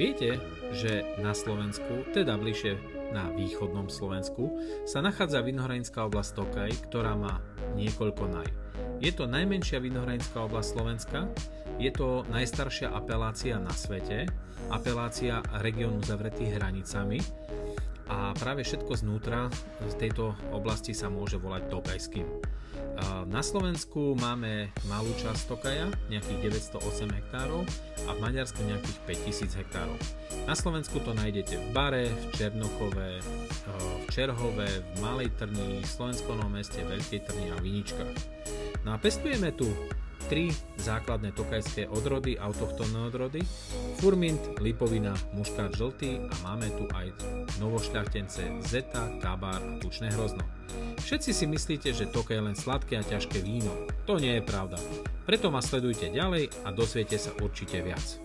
Viete, že na Slovensku, teda bližšie na východnom Slovensku, sa nachádza vinohradská oblasť Tokaj, ktorá má niekoľko naj. Je to najmenšia vinohradská oblasť Slovenska, je to najstaršia apelácia na svete, apelácia regiónu zavretých hranicami a práve všetko znútra z tejto oblasti sa môže volať Tokajským. Na Slovensku máme malú časť Tokaja, nejakých 908 hektárov a v Maďarsku nejakých 5000 hektárov. Na Slovensku to nájdete v Bare, v Černochove, v Čerhove, v Malej Trni, Slovenskom Novom Meste, Veľkej Trni a Viničkách. No a pestujeme tu 3 základné tokajské odrody, autochtónne odrody: furmint, lipovina, muškát žltý a máme tu aj novošľachtence zeta, kabár a tučné hrozno. Všetci si myslíte, že Tokaj je len sladké a ťažké víno. To nie je pravda. Preto ma sledujte ďalej a dozviete sa určite viac.